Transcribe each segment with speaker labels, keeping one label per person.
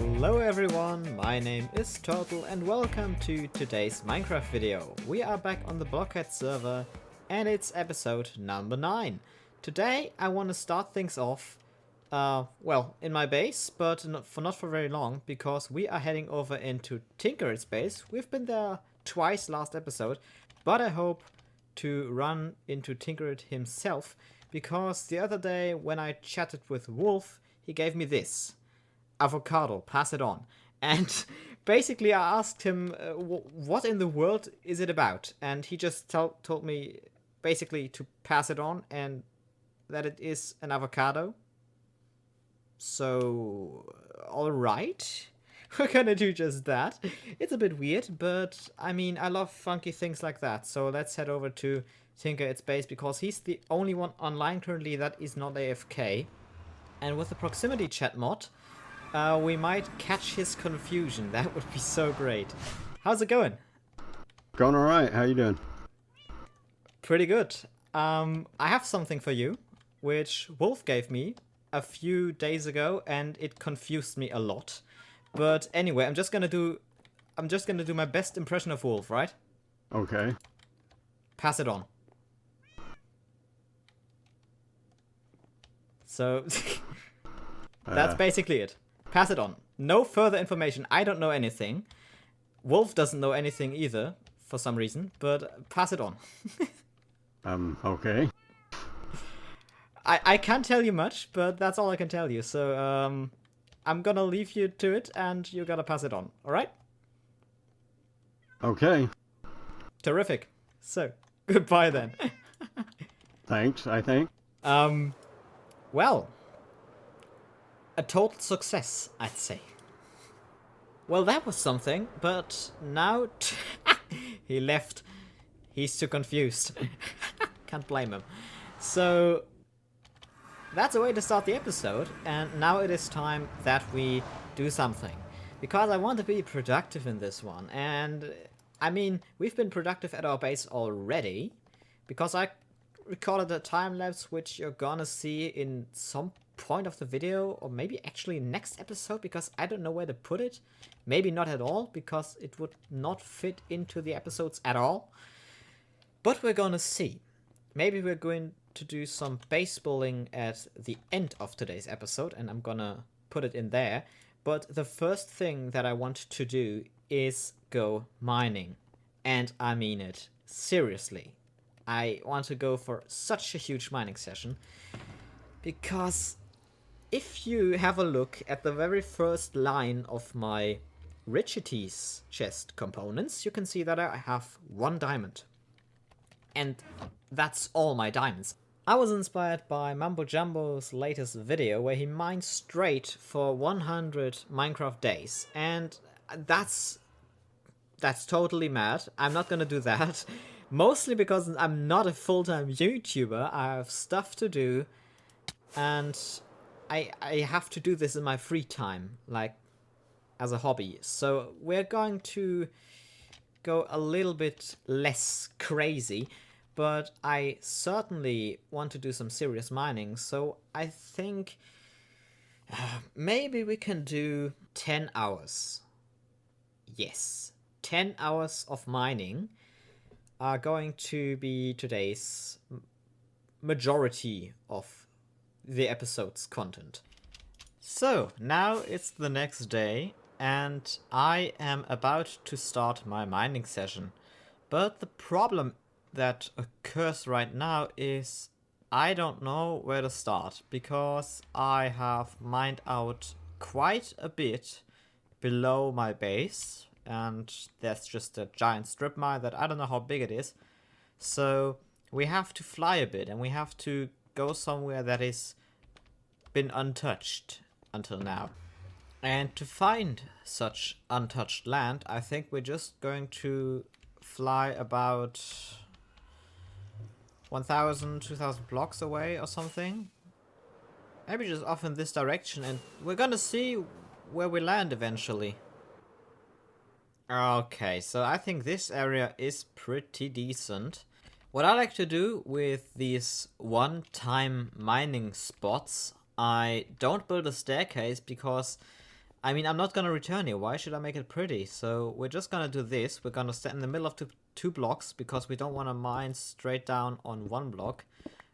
Speaker 1: Hello everyone, my name is Toertl and welcome to today's Minecraft video. We are back on the Blockhead server and it's episode number 9. Today I want to start things off, in my base, but not for very long, because we are heading over into Tinker's base. We've been there twice last episode, but I hope to run into Tinker himself, because the other day when I chatted with Wolf, he gave me this. Avocado, pass it on. And basically I asked him, what in the world is it about? And he just told me basically to pass it on and that it is an avocado. So, alright. We're gonna do just that. It's a bit weird, but I mean, I love funky things like that. So let's head over to Tinker its base, because he's the only one online currently that is not AFK. And with the proximity chat mod, we might catch his confusion. That would be so great. How's it going?
Speaker 2: Going alright. How you doing?
Speaker 1: Pretty good. I have something for you, which Wolf gave me a few days ago, and it confused me a lot. But anyway, I'm just gonna do my best impression of Wolf, right?
Speaker 2: Okay.
Speaker 1: Pass it on. So that's basically it. Pass it on. No further information. I don't know anything. Wolf doesn't know anything either, for some reason, but pass it on.
Speaker 2: Okay.
Speaker 1: I can't tell you much, but that's all I can tell you. So, I'm gonna leave you to it, and you gotta pass it on. Alright?
Speaker 2: Okay.
Speaker 1: Terrific. So, goodbye then.
Speaker 2: Thanks, I think.
Speaker 1: Well, a total success, I'd say. Well, that was something, but now he left. He's too confused. Can't blame him. So, that's a way to start the episode, and now it is time that we do something. Because I want to be productive in this one, and I mean, we've been productive at our base already, because I recorded a time-lapse which you're gonna see in some point of the video, or maybe actually next episode, because I don't know where to put it. Maybe not at all, because it would not fit into the episodes at all. But we're gonna see. Maybe we're going to do some base building at the end of today's episode, and I'm gonna put it in there. But the first thing that I want to do is go mining. And I mean it. Seriously. I want to go for such a huge mining session, because if you have a look at the very first line of my Richities chest components, you can see that I have 1 diamond. And that's all my diamonds. I was inspired by Mambo Jumbo's latest video where he mined straight for 100 Minecraft days, and that's totally mad. I'm not gonna do that. Mostly because I'm not a full-time YouTuber. I have stuff to do, and I have to do this in my free time, like as a hobby. So we're going to go a little bit less crazy, but I certainly want to do some serious mining. So I think maybe we can do 10 hours. Yes, 10 hours of mining are going to be today's majority of the episode's content. So, now it's the next day, and I am about to start my mining session. But the problem that occurs right now is I don't know where to start, because I have mined out quite a bit below my base, and there's just a giant strip mine that I don't know how big it is. So we have to fly a bit, and we have to go somewhere that is been untouched until now. And to find such untouched land, I think we're just going to fly about 1,000, 2,000 blocks away or something. Maybe just off in this direction, and we're gonna see where we land eventually. Okay, so I think this area is pretty decent. What I like to do with these one-time mining spots, I don't build a staircase because I mean, I'm not gonna return here. Why should I make it pretty? So we're just gonna do this. We're gonna stand in the middle of two blocks because we don't want to mine straight down on one block.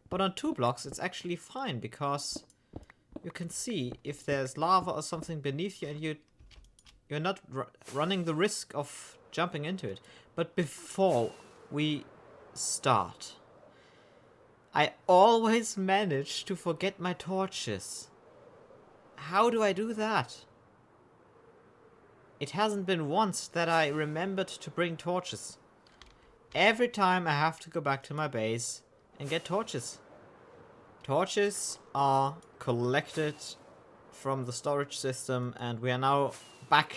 Speaker 1: But on 2 blocks, it's actually fine because you can see if there's lava or something beneath you and you're not running the risk of jumping into it. But before we start, I always manage to forget my torches. How do I do that? It hasn't been once that I remembered to bring torches. Every time I have to go back to my base and get torches. Torches are collected from the storage system and we are now back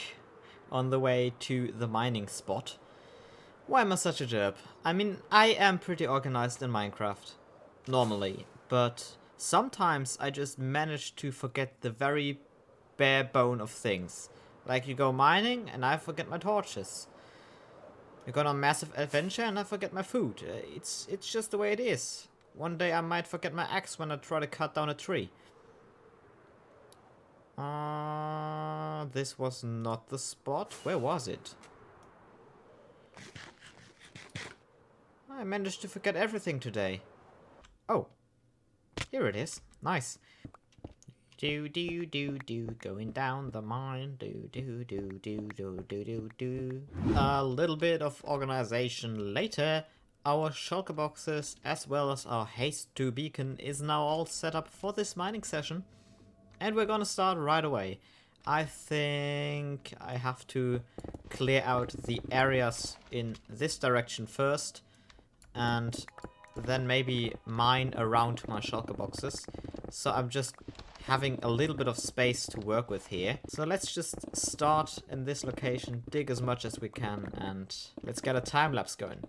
Speaker 1: on the way to the mining spot. Why am I such a derp? I mean, I am pretty organized in Minecraft. Normally. But sometimes I just manage to forget the very bare bone of things. Like you go mining and I forget my torches. You go on a massive adventure and I forget my food. It's just the way it is. One day I might forget my axe when I try to cut down a tree. This was not the spot. Where was it? I managed to forget everything today. Oh. Here it is. Nice. Do do do do, going down the mine. Do do do do do do do do. A little bit of organization later. Our shulker boxes as well as our haste to beacon is now all set up for this mining session. And we're gonna start right away. I think I have to clear out the areas in this direction first. And then maybe mine around my shulker boxes. So I'm just having a little bit of space to work with here. So let's just start in this location, dig as much as we can, and let's get a time lapse going.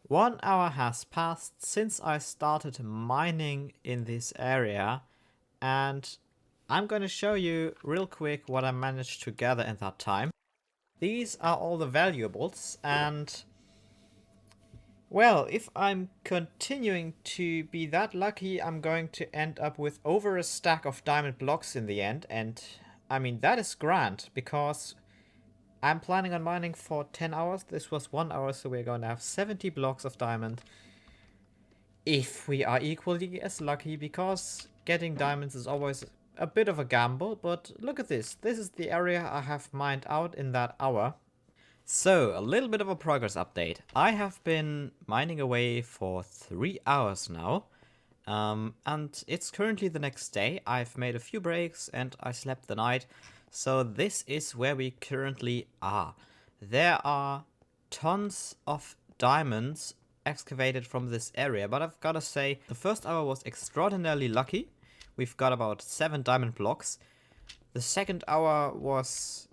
Speaker 1: One hour has passed since I started mining in this area, and I'm going to show you real quick what I managed to gather in that time. These are all the valuables, and well, if I'm continuing to be that lucky, I'm going to end up with over a stack of diamond blocks in the end, and I mean that is grand, because I'm planning on mining for 10 hours. This was 1 hour, so we're going to have 70 blocks of diamond. If we are equally as lucky, because getting diamonds is always a bit of a gamble. But look at this. This is the area I have mined out in that hour. So, a little bit of a progress update. I have been mining away for 3 hours now. And it's currently the next day. I've made a few breaks and I slept the night. So this is where we currently are. There are tons of diamonds excavated from this area, but I've got to say the first hour was extraordinarily lucky. We've got about 7 diamond blocks. The second hour was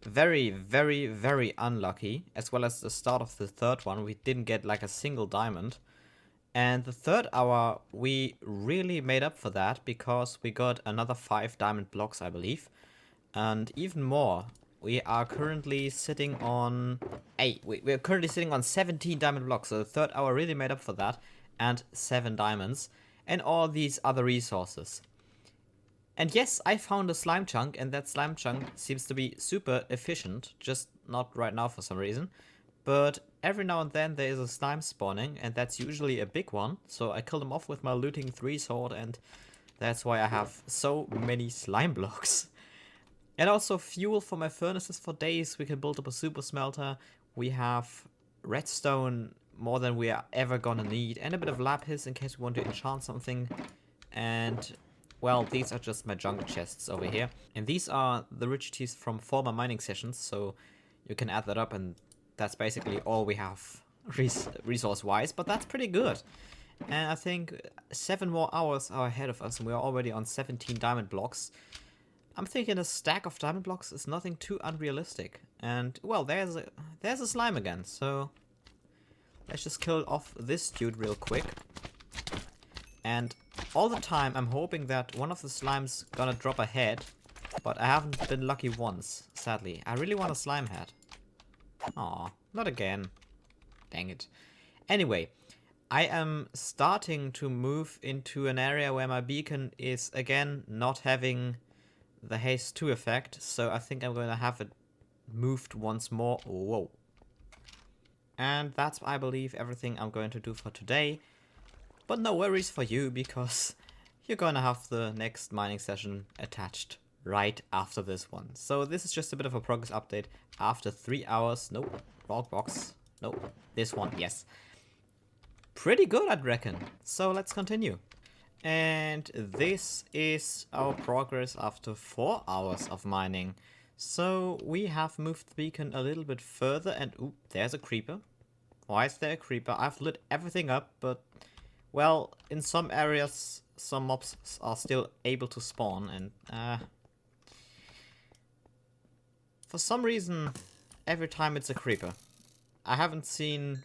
Speaker 1: very, very, very unlucky, as well as the start of the third one. We didn't get like a single diamond. And the third hour, we really made up for that because we got another 5 diamond blocks, I believe. And even more, we are currently sitting on... we're currently sitting on 17 diamond blocks, so the third hour really made up for that. And 7 diamonds. And all these other resources. And yes, I found a slime chunk, and that slime chunk seems to be super efficient. Just not right now for some reason. But every now and then there is a slime spawning, and that's usually a big one. So I kill them off with my looting 3 sword, and that's why I have so many slime blocks. And also fuel for my furnaces for days. We can build up a super smelter. We have redstone more than we are ever gonna need, and a bit of lapis in case we want to enchant something. And well, these are just my junk chests over here. And these are the riches from former mining sessions, so you can add that up, and that's basically all we have resource-wise, but that's pretty good. And I think 7 more hours are ahead of us, and we're already on 17 diamond blocks. I'm thinking a stack of diamond blocks is nothing too unrealistic. And, well, there's a slime again, so let's just kill off this dude real quick. And all the time I'm hoping that one of the slimes gonna drop a head, but I haven't been lucky once, sadly. I really want a slime head. Aw, not again. Dang it. Anyway, I am starting to move into an area where my beacon is again not having the haste 2 effect, so I think I'm going to have it moved once more. Whoa. And that's, I believe, everything I'm going to do for today. But no worries for you, because you're going to have the next mining session attached right after this one. So this is just a bit of a progress update after 3 hours. Nope, wrong box. Nope, this one, yes. Pretty good, I'd reckon. So let's continue. And this is our progress after 4 hours of mining. So we have moved the beacon a little bit further, and ooh, there's a creeper. Why is there a creeper? I've lit everything up, but well, in some areas some mobs are still able to spawn, and for some reason every time it's a creeper. I haven't seen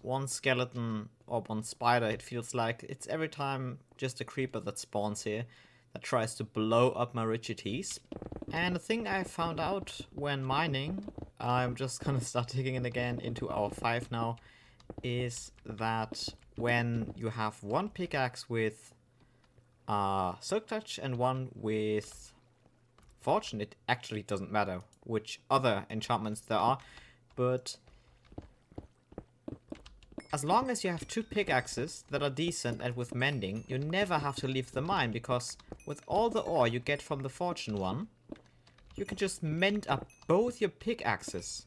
Speaker 1: one skeleton or one spider. It feels like it's every time just a creeper that spawns here that tries to blow up my riches. And the thing I found out when mining, I'm just gonna start digging in again into hour 5 now, is that when you have one pickaxe with Silk Touch and one with Fortune, it actually doesn't matter which other enchantments there are, but as long as you have 2 pickaxes that are decent and with mending, you never have to leave the mine, because with all the ore you get from the Fortune one, you can just mend up both your pickaxes.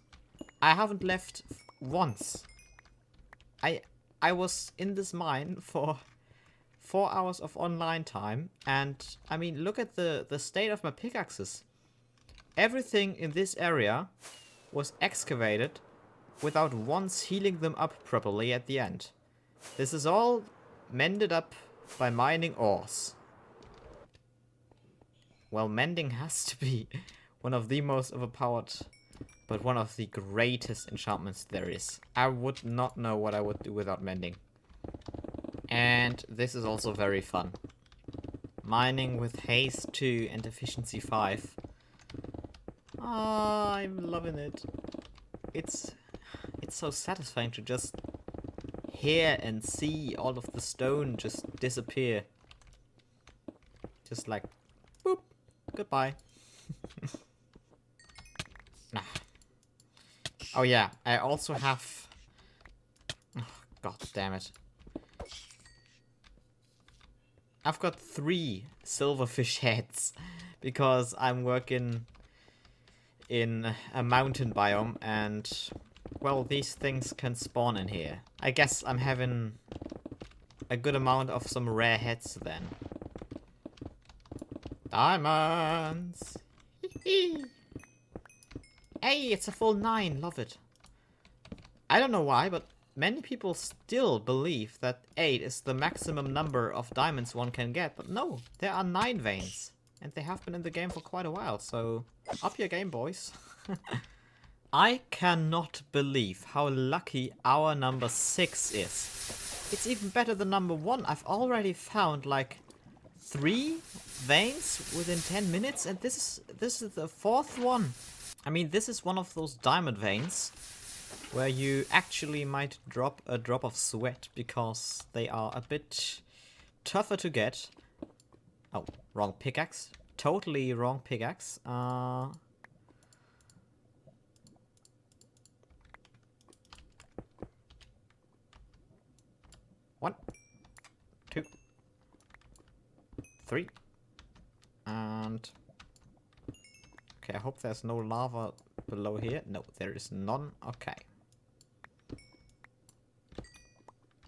Speaker 1: I haven't left once. I was in this mine for 4 hours of online time, and I mean, look at the state of my pickaxes. Everything in this area was excavated without once healing them up properly at the end. This is all mended up by mining ores. Well, mending has to be one of the most overpowered, but one of the greatest enchantments there is. I would not know what I would do without mending. And this is also very fun. Mining with haste 2 and efficiency 5. Ah, I'm loving it. It's so satisfying to just hear and see all of the stone just disappear. Just like, boop, goodbye. Nah. Oh yeah, I also have... Oh, God damn it. I've got 3 silverfish heads because I'm working in a mountain biome, and well, these things can spawn in here. I guess I'm having a good amount of some rare heads then. Diamonds! Hey, it's a full 9, love it. I don't know why, but many people still believe that 8 is the maximum number of diamonds one can get, but no, there are 9 veins. And they have been in the game for quite a while, so up your game, boys. I cannot believe how lucky our number 6 is. It's even better than number 1. I've already found like 3 veins within 10 minutes, and this is the 4th one. I mean, this is one of those diamond veins where you actually might drop a drop of sweat because they are a bit tougher to get. Oh, wrong pickaxe. Totally wrong pickaxe. 1, 2, 3, and okay, I hope there's no lava below here. No, there is none. Okay.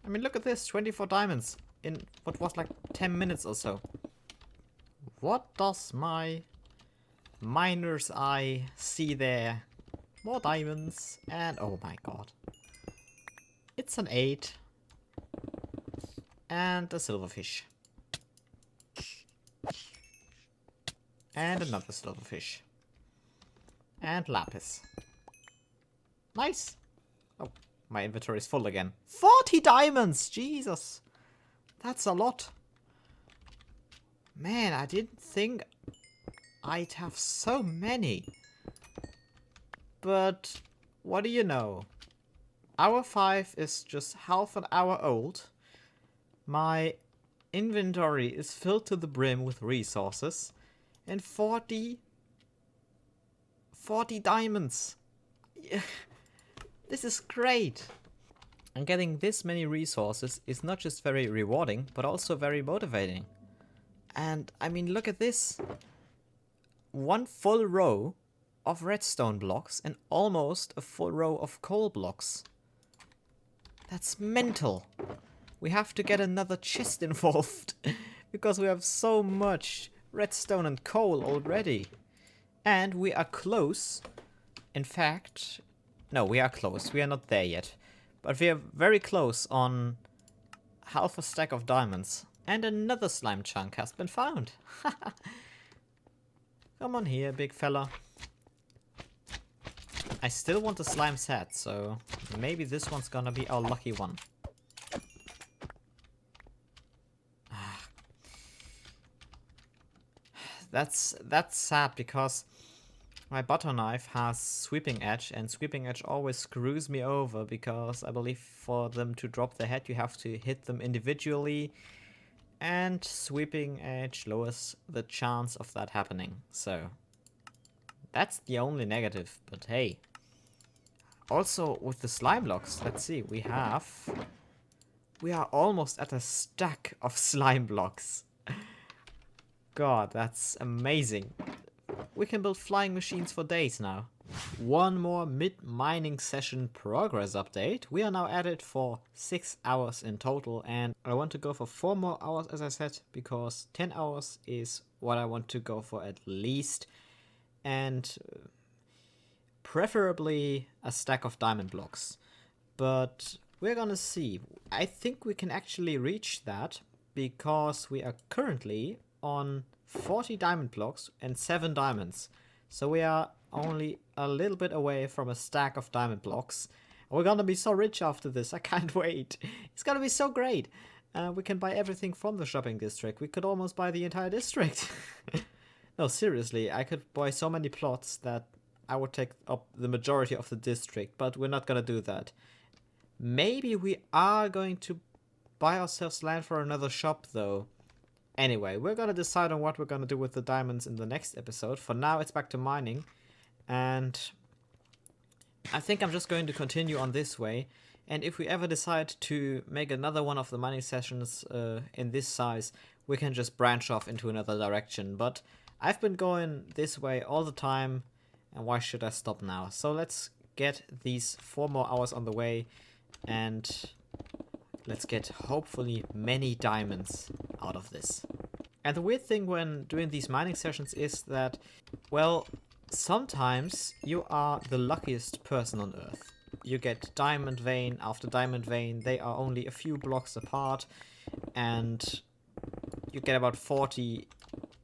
Speaker 1: I mean, look at this, 24 diamonds in what was like 10 minutes or so. What does my miner's eye see there? More diamonds, and oh my god. It's an 8. And a silverfish. And another silverfish. And lapis. Nice! Oh, my inventory is full again. 40 diamonds! Jesus! That's a lot. Man, I didn't think I'd have so many. But what do you know? Hour 5 is just half an hour old. My inventory is filled to the brim with resources. And 40 diamonds. This is great. And getting this many resources is not just very rewarding, but also very motivating. And I mean, look at this. 1 full row of redstone blocks and almost a full row of coal blocks. That's mental. We have to get another chest involved because we have so much redstone and coal already. And we are close. In fact, no, we are close. We are not there yet. But we are very close on half a stack of diamonds. And another slime chunk has been found. Come on here, big fella. I still want a slime set, so maybe this one's gonna be our lucky one. That's sad because my butter knife has sweeping edge, and sweeping edge always screws me over because I believe for them to drop their head you have to hit them individually, and sweeping edge lowers the chance of that happening. So that's the only negative, but hey. Also with the slime blocks, let's see, we are almost at a stack of slime blocks. God, that's amazing. We can build flying machines for days now. One more mid-mining session progress update. We are now at it for 6 hours in total, and I want to go for 4 more hours, as I said, because 10 hours is what I want to go for at least. And preferably a stack of diamond blocks. But we're gonna see. I think we can actually reach that because we are currently on 40 diamond blocks and 7 diamonds. So we are only a little bit away from a stack of diamond blocks. We're gonna be so rich after this. I can't wait. It's gonna be so great. We can buy everything from the shopping district. We could almost buy the entire district. No, seriously, I could buy so many plots that I would take up the majority of the district, but we're not gonna do that. Maybe we are going to buy ourselves land for another shop, though. Anyway, we're gonna decide on what we're gonna do with the diamonds in the next episode. For now, it's back to mining. And I think I'm just going to continue on this way. And if we ever decide to make another one of the mining sessions in this size, we can just branch off into another direction. But I've been going this way all the time, and why should I stop now? So let's get these 4 more hours on the way, and let's get hopefully many diamonds out of this. And the weird thing when doing these mining sessions is that, well, sometimes you are the luckiest person on Earth. You get diamond vein after diamond vein. They are only a few blocks apart, and you get about 40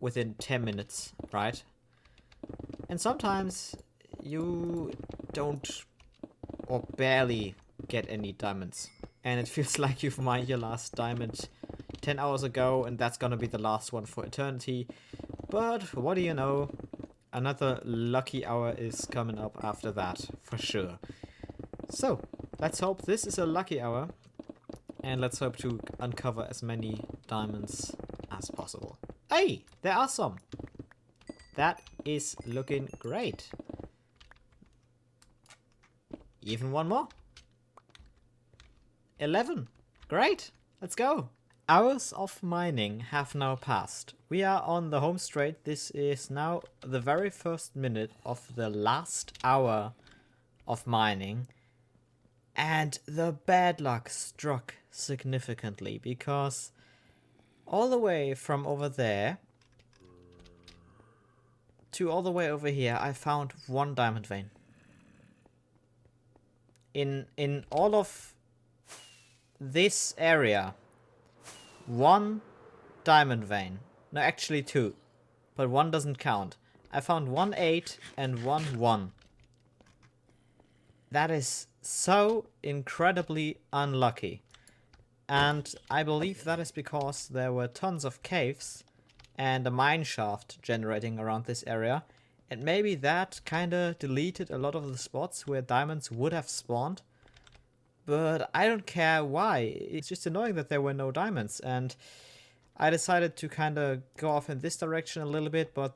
Speaker 1: within 10 minutes, right? And sometimes you don't or barely get any diamonds. And it feels like you've mined your last diamond 10 hours ago, and that's gonna be the last one for eternity. But what do you know? Another lucky hour is coming up after that, for sure. So, let's hope this is a lucky hour. And let's hope to uncover as many diamonds as possible. Hey, there are some. That is looking great. Even one more. 11. Great. Let's go. Hours of mining have now passed. We are on the home straight. This is now the very first minute of the last hour of mining. And the bad luck struck significantly because all the way from over there to all the way over here, I found one diamond vein. In all of this area, one diamond vein. No, actually two, but one doesn't count. I found 1 8 and 1 1. That is so incredibly unlucky. And I believe that is because there were tons of caves and a mine shaft generating around this area. And maybe that kinda deleted a lot of the spots where diamonds would have spawned. But I don't care why. It's just annoying that there were no diamonds. And I decided to kinda go off in this direction a little bit, but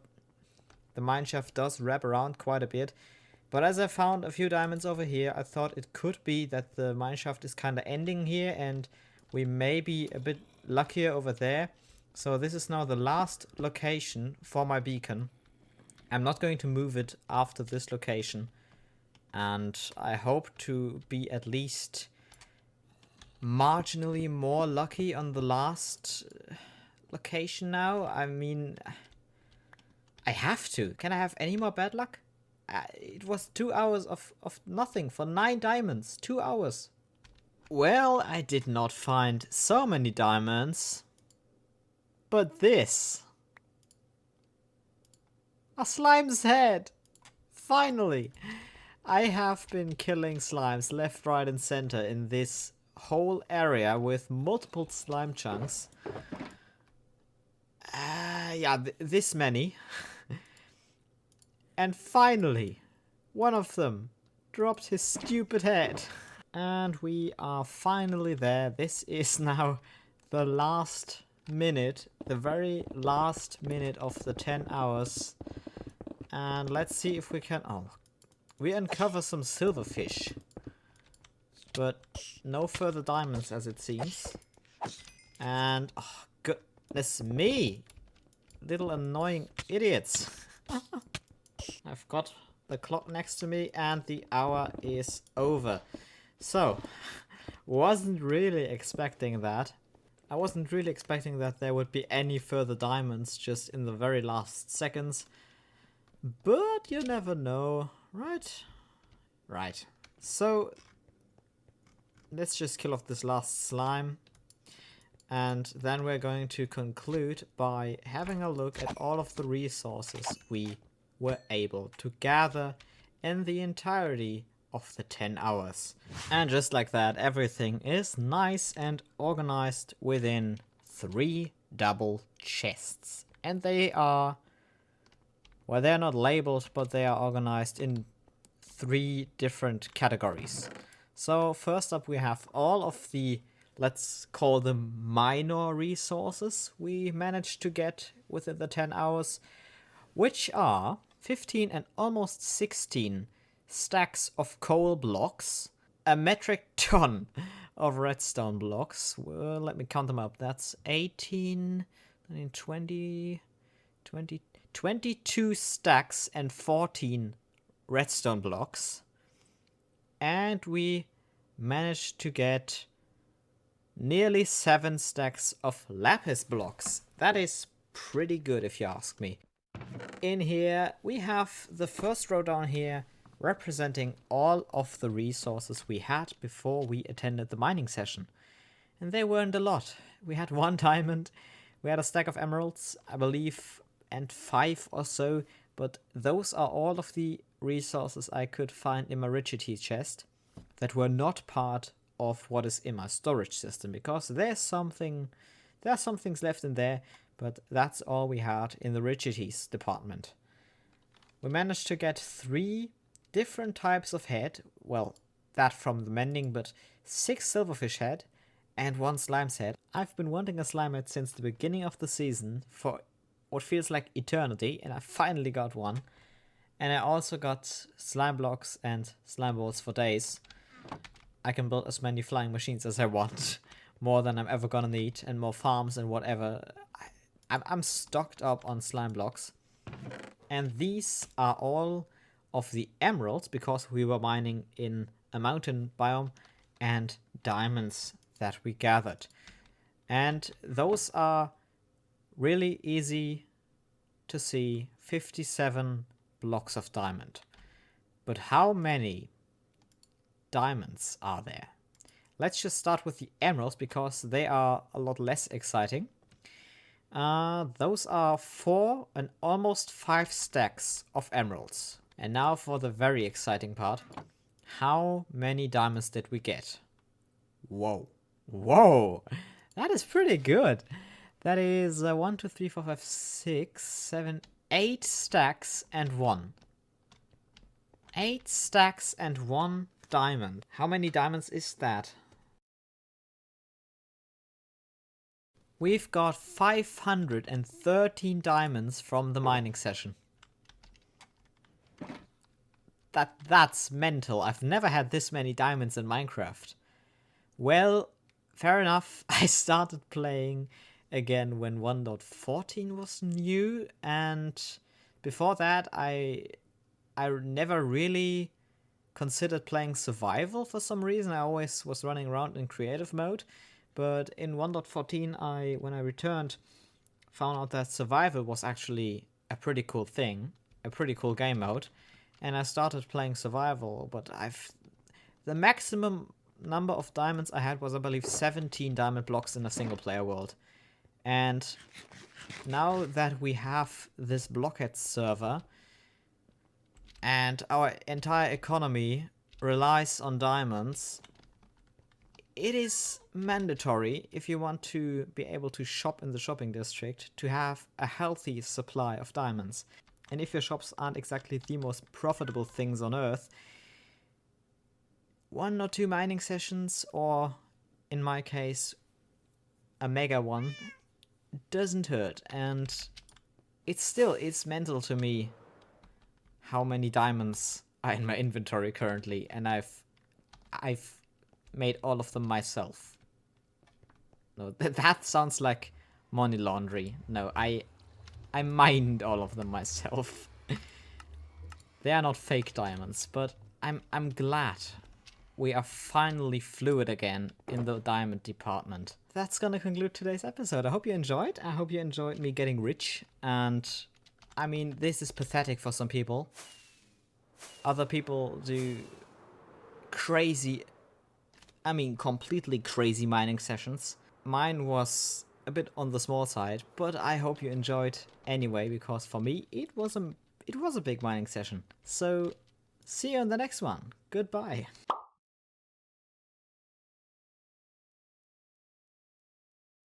Speaker 1: the mine shaft does wrap around quite a bit. But as I found a few diamonds over here, I thought it could be that the mineshaft is kind of ending here and we may be a bit luckier over there. So this is now the last location for my beacon. I'm not going to move it after this location. And I hope to be at least marginally more lucky on the last location now. I mean, I have to. Can I have any more bad luck? It was 2 hours of nothing for 9 diamonds. 2 hours. Well, I did not find so many diamonds. But this. A slime's head. Finally. I have been killing slimes left, right and center in this whole area with multiple slime chunks. Yeah, this many. And finally, one of them dropped his stupid head. And we are finally there. This is now the last minute, the very last minute of the 10 hours. And let's see if we can... Oh, we uncover some silverfish. But no further diamonds as it seems. And, oh, goodness me. Little annoying idiots. I've got the clock next to me and the hour is over. So, wasn't really expecting that. I wasn't really expecting that there would be any further diamonds just in the very last seconds. But you never know, right? Right. So, let's just kill off this last slime. And then we're going to conclude by having a look at all of the resources we were able to gather in the entirety of the 10 hours. And just like that, everything is nice and organized within 3 double chests. And they are, well, they're not labeled, but they are organized in 3 different categories. So first up we have all of the, let's call them minor resources we managed to get within the 10 hours, which are 15 and almost 16 stacks of coal blocks, a metric ton of redstone blocks. Well, let me count them up. That's 18, 20, 22 stacks and 14 redstone blocks. And we managed to get nearly 7 stacks of lapis blocks. That is pretty good if you ask me. In here we have the first row down here representing all of the resources we had before we attended the mining session. And they weren't a lot. We had 1 diamond, we had a stack of emeralds, I believe 105 or so, but those are all of the resources I could find in my Rigidity chest that were not part of what is in my storage system, because there are some things left in there, but that's all we had in the Rigidities department. We managed to get 3 different types of head, well, that from the mending, but 6 silverfish head and 1 slime's head. I've been wanting a slime head since the beginning of the season for what feels like eternity, and I finally got one. And I also got slime blocks and slime balls for days. I can build as many flying machines as I want, more than I'm ever gonna need, and more farms and whatever. I'm stocked up on slime blocks. And these are all of the emeralds, because we were mining in a mountain biome, and diamonds that we gathered. And those are really easy to see, 57 blocks of diamond. But how many diamonds are there? Let's just start with the emeralds, because they are a lot less exciting. Those are 4 and almost 5 stacks of emeralds. And now for the very exciting part. How many diamonds did we get? Whoa. Whoa! That is pretty good. That is 1, 2, 3, 4, 5, 6, 7, 8 stacks and 1. 8 stacks and 1 diamond. How many diamonds is that? We've got 513 diamonds from the mining session. That's mental. I've never had this many diamonds in Minecraft. Well, fair enough. I started playing again when 1.14 was new, and before that I never really considered playing survival for some reason. I always was running around in creative mode, but in 1.14 when I returned, found out that survival was actually a pretty cool thing, a pretty cool game mode, and I started playing survival. But the maximum number of diamonds I had was, I believe, 17 diamond blocks in a single player world. And now that we have this blockhead server and our entire economy relies on diamonds, it is mandatory, if you want to be able to shop in the shopping district, to have a healthy supply of diamonds. And if your shops aren't exactly the most profitable things on earth, 1 or 2 mining sessions, or in my case, a mega one, doesn't hurt. And it's mental to me how many diamonds are in my inventory currently, and I've made all of them myself. No, that sounds like money laundry. No, I mined all of them myself. They are not fake diamonds, but I'm glad we are finally fluid again in the diamond department. That's gonna conclude today's episode. I hope you enjoyed. I hope you enjoyed me getting rich. And I mean, this is pathetic for some people. Other people do crazy, I mean, completely crazy mining sessions. Mine was a bit on the small side, but I hope you enjoyed anyway, because for me, it was a big mining session. So, see you in the next one. Goodbye.